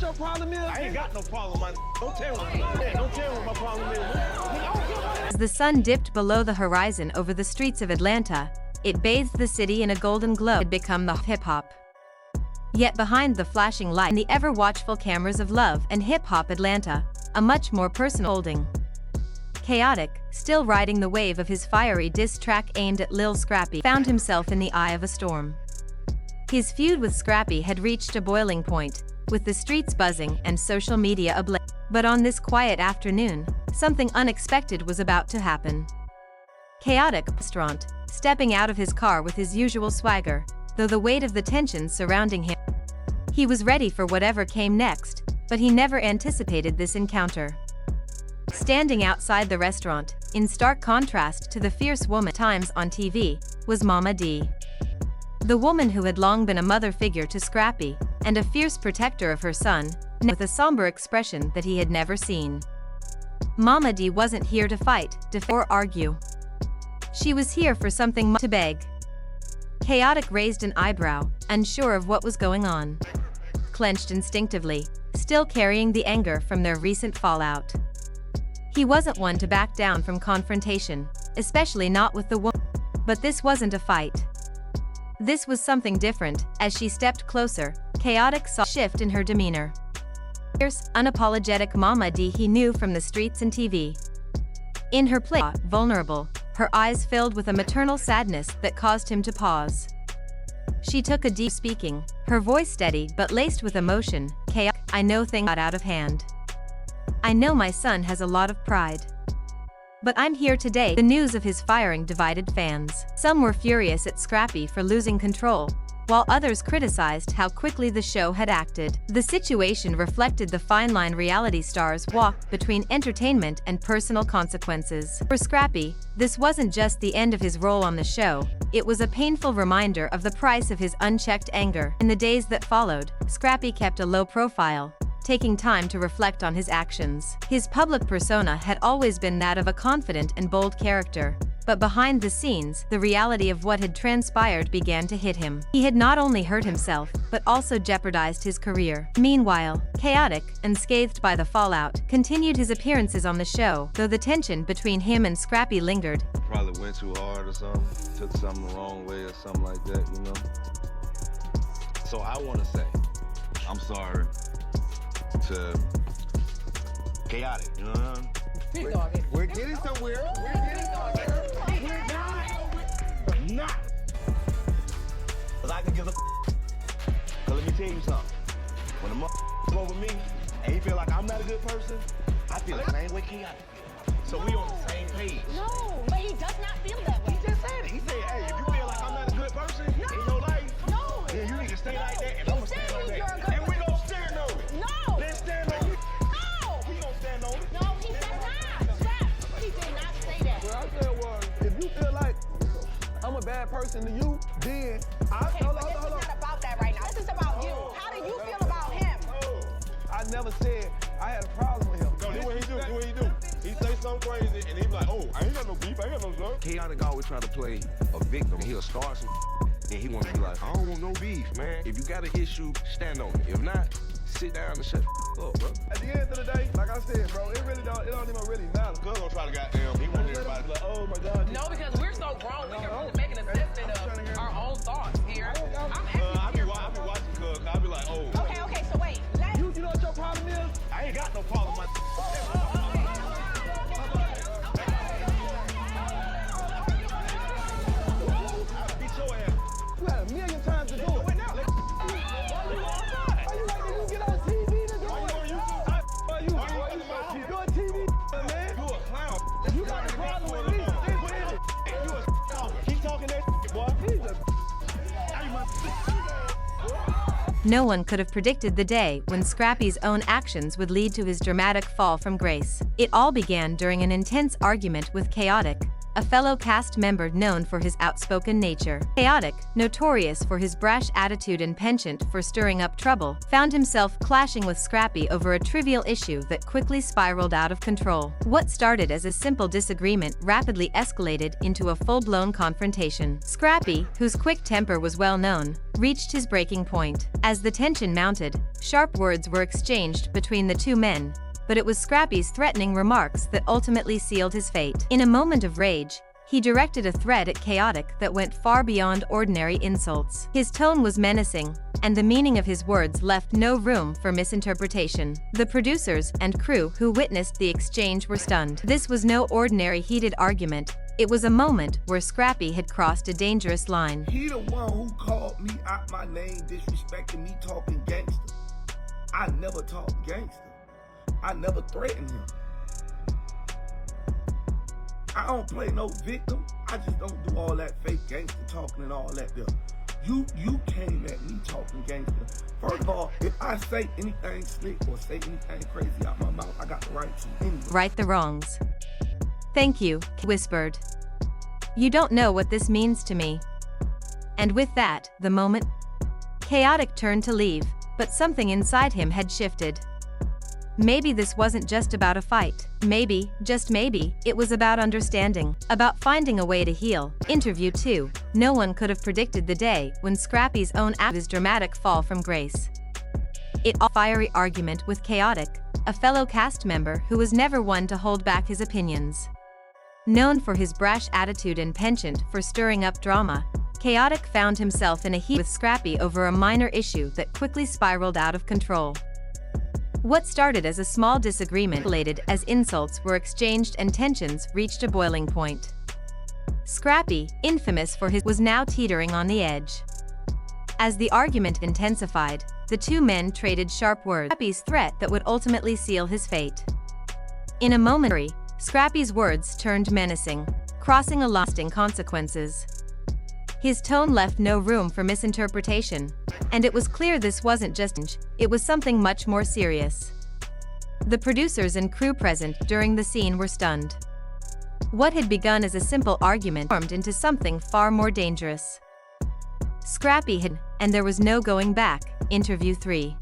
your problem is? I ain't got no problem, man. Don't tell me what my problem is. As the sun dipped below the horizon over the streets of Atlanta, it bathed the city in a golden glow. It had become the hip-hop. Yet behind the flashing light and the ever-watchful cameras of Love and Hip Hop Atlanta, a much more personal holding. Chaotic, still riding the wave of his fiery diss track aimed at Lil Scrappy, found himself in the eye of a storm. His feud with Scrappy had reached a boiling point, with the streets buzzing and social media ablaze. But on this quiet afternoon, something unexpected was about to happen. Chaotic restaurant, stepping out of his car with his usual swagger, though the weight of the tension surrounding him. He was ready for whatever came next, but he never anticipated this encounter. Standing outside the restaurant, in stark contrast to the fierce woman times on TV, was Mama D. The woman who had long been a mother figure to Scrappy, and a fierce protector of her son, with a somber expression that he had never seen. Mama D wasn't here to fight, or argue. She was here for something to beg. Chaotic raised an eyebrow, unsure of what was going on. Clenched instinctively, still carrying the anger from their recent fallout. He wasn't one to back down from confrontation, especially not with the woman. But this wasn't a fight. This was something different. As she stepped closer, Chaotic saw a shift in her demeanor. Fierce, unapologetic Mama D he knew from the streets and TV. In her place, vulnerable, her eyes filled with a maternal sadness that caused him to pause. She took a deep speaking, her voice steady but laced with emotion. Chaotic, I know things got out of hand. I know my son has a lot of pride. But I'm here today. The news of his firing divided fans. Some were furious at Scrappy for losing control, while others criticized how quickly the show had acted. The situation reflected the fine line reality stars walk between entertainment and personal consequences. For Scrappy, this wasn't just the end of his role on the show, it was a painful reminder of the price of his unchecked anger. In the days that followed, Scrappy kept a low profile, taking time to reflect on his actions. His public persona had always been that of a confident and bold character, but behind the scenes, the reality of what had transpired began to hit him. He had not only hurt himself, but also jeopardized his career. Meanwhile, Chaotic, unscathed by the fallout, continued his appearances on the show, though the tension between him and Scrappy lingered. Probably went too hard or something, took something the wrong way or something like that, you know? So I want to say, I'm sorry to Chaotic, you know what I mean? We're getting somewhere. We're getting somewhere. We're not. Cause I can give a. Cause let me tell you something. When a motherfucker over me and he feel like I'm not a good person, I feel the same way Chaotic feel. So we on the same page. No, but he does not feel that way. He just said it. He said, hey, if you feel like I'm not a good person in your life, then you need to stay like that, and I'm gonna stay like that. And we gonna stand on it. No. Let's stand on it. No. We gonna stand on it. No, he did not. Stop. He did not say that. What I said was, if you feel like I'm a bad person to you, then Okay, but this is not about that right now. This is about you. How do you feel about him? I never said I had a problem with him. No, this what he do. This what he do. He say something crazy, and he be like, oh, I ain't got no beef. I ain't got no stuff. Chaotic always try to play a victim. He'll start some and he want to be like, I don't want no beef, man. If you got an issue, stand on it. If not, sit down and shut up, bro. At the end of the day, like I said, bro, it don't even really matter. Cuz gonna try to goddamn, he want everybody to be like, Oh my God. No, because we're so grown, we're making an assessment of our own thoughts here. I'm I asking be watching Cuz, I be like, oh. Okay, so wait. You know what your problem is? I ain't got no problem, man. Beat your ass. You had a million times to do it. Why you like that you get on TV to do it? You're a TV man. You a clown. You got a problem with me. You a keep talking that boy. No one could have predicted the day when Scrappy's own actions would lead to his dramatic fall from grace. It all began during an intense argument with Chaotic, a fellow cast member known for his outspoken nature. Chaotic, notorious for his brash attitude and penchant for stirring up trouble, found himself clashing with Scrappy over a trivial issue that quickly spiraled out of control. What started as a simple disagreement rapidly escalated into a full-blown confrontation. Scrappy, whose quick temper was well known, reached his breaking point. As the tension mounted, sharp words were exchanged between the two men, but it was Scrappy's threatening remarks that ultimately sealed his fate. In a moment of rage, he directed a threat at Chaotic that went far beyond ordinary insults. His tone was menacing, and the meaning of his words left no room for misinterpretation. The producers and crew who witnessed the exchange were stunned. This was no ordinary heated argument. It was a moment where Scrappy had crossed a dangerous line. He the one who called me out my name, disrespecting me, talking gangster. I never talk gangster. I never threatened him. I don't play no victim. I just don't do all that fake gangster talking and all that there. You came at me talking gangster. First of all, if I say anything slick or say anything crazy out my mouth, I got the right to anyway. Right the wrongs. Thank you, whispered. You don't know what this means to me. And with that, the moment, Chaotic turned to leave, but something inside him had shifted. Maybe this wasn't just about a fight. Maybe, just maybe, it was about understanding, about finding a way to heal. Interview 2. No one could have predicted the day when Scrappy's own his dramatic fall from grace. It all fiery argument with Chaotic, a fellow cast member who was never one to hold back his opinions. Known for his brash attitude and penchant for stirring up drama, Chaotic found himself in a heat with Scrappy over a minor issue that quickly spiraled out of control. What started as a small disagreement escalated as insults were exchanged and tensions reached a boiling point. Scrappy, infamous for his, was now teetering on the edge. As the argument intensified, the two men traded sharp words. Scrappy's threat that would ultimately seal his fate. In a moment, Scrappy's words turned menacing, crossing a lasting consequences. His tone left no room for misinterpretation, and it was clear this wasn't just it was something much more serious. The producers and crew present during the scene were stunned. What had begun as a simple argument formed into something far more dangerous. Scrappy had, and there was no going back. Interview 3.